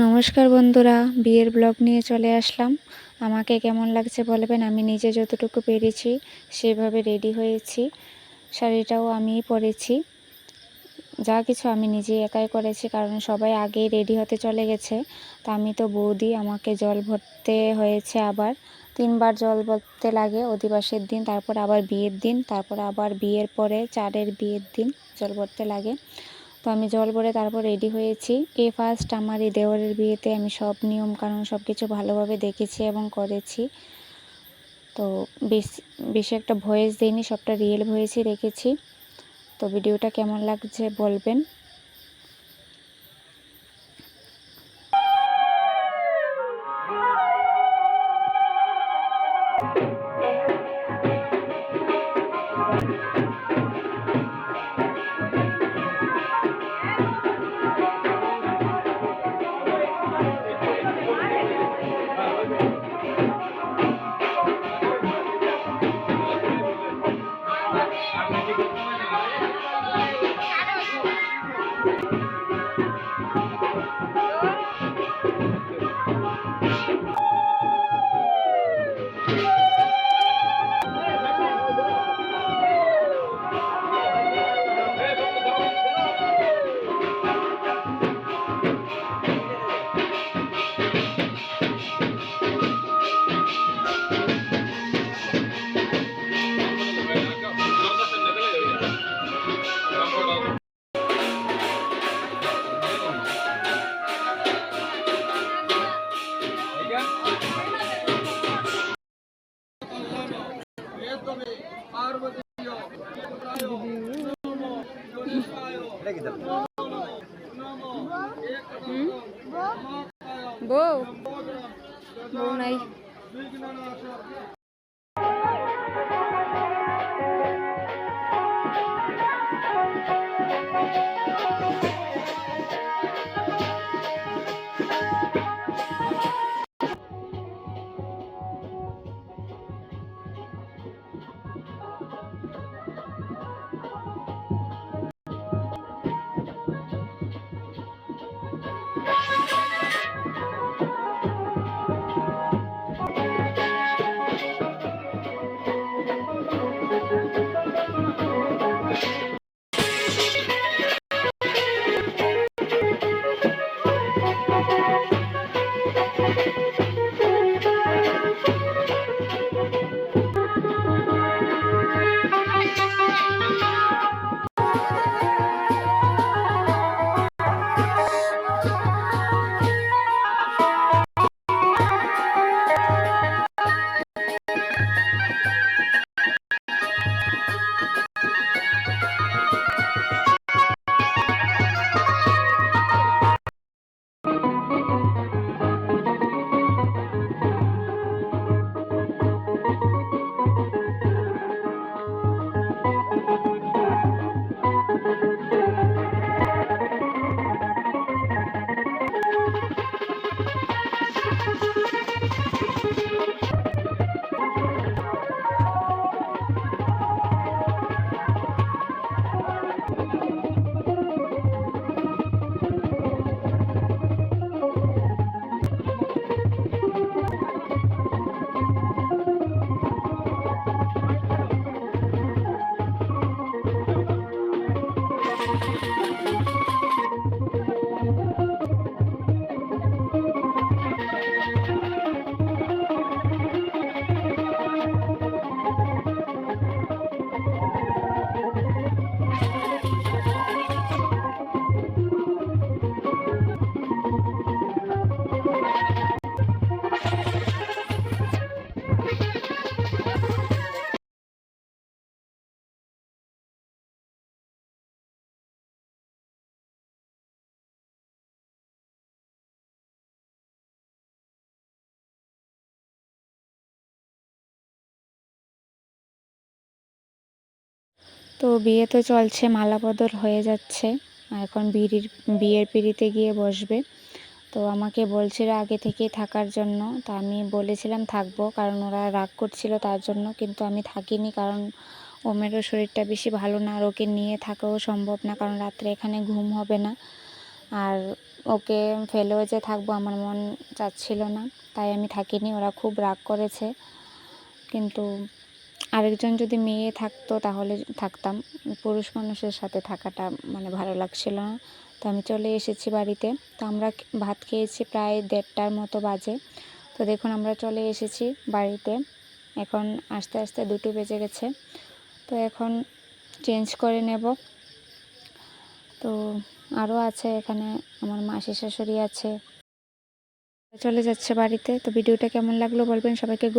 নমস্কার বন্ধুরা, বিয়ের ব্লগ নিয়ে চলে আসলাম। আমাকে কেমন লাগছে বলবেন। আমি নিজে যতটুকু পেরেছি সেভাবে রেডি হয়েছি। শাড়িটাও আমিই পরেছি, যা কিছু আমি নিজেই একাই করেছি, কারণ সবাই আগেই রেডি হতে চলে গেছে। তা আমি তো বৌদি, আমাকে জল ভরতে হয়েছে। আবার 3বার জল ভরতে লাগে, অধিবাসের দিন, তারপর আবার বিয়ের দিন, তারপর আবার বিয়ের পরে চারের বিয়ের দিন জল ভরতে লাগে। তো আমি জল ভরে তারপর রেডি হয়েছি। ফার্স্ট আমার এই দেওরের বিয়েতে আমি সব নিয়ম কানুন সব কিছু ভালোভাবে দেখেছি এবং করেছি। তো বেশি একটা ভয়েস দিইনি, সবটা রিয়েল ভয়েসই রেখেছি। তো ভিডিওটা কেমন লাগছে বলবেন। বউ বউ নাই। তো বিয়ে তো চলছে, মালা বদল হয়ে যাচ্ছে, এখন বিয়ের পিঁড়িতে গিয়ে বসবে। তো আমাকে বলছিল আগে থেকেই থাকার জন্য, তো আমি বলেছিলাম থাকবো, কারণ ওরা রাগ করছিল তার জন্য। কিন্তু আমি থাকিনি, কারণ ওমেরও শরীরটা বেশি ভালো না, আর ওকে নিয়ে থাকাও সম্ভব না, কারণ রাত্রে এখানে ঘুম হবে না। আর ওকে ফেলেও যে থাকবো আমার মন চাচ্ছিল না, তাই আমি থাকিনি। ওরা খুব রাগ করেছে, কিন্তু আরেকজন যদি মেয়ে থাকতো তাহলে থাকতাম, পুরুষ মানুষের সাথে থাকাটা মানে ভালো লাগছিল না। তো আমি চলে এসেছি বাড়িতে। তো আমরা ভাত খেয়েছি প্রায় 1:30টার মতো বাজে। তো দেখুন আমরা চলে এসেছি বাড়িতে, এখন আস্তে আস্তে 2টো বেজে গেছে। তো এখন চেঞ্জ করে নেব। তো আরও আছে এখানে, আমার মাসি শাশুড়ি আছে, চলে যাচ্ছে বাড়িতে। তো ভিডিওটা কেমন লাগলো বলবেন সবাইকে।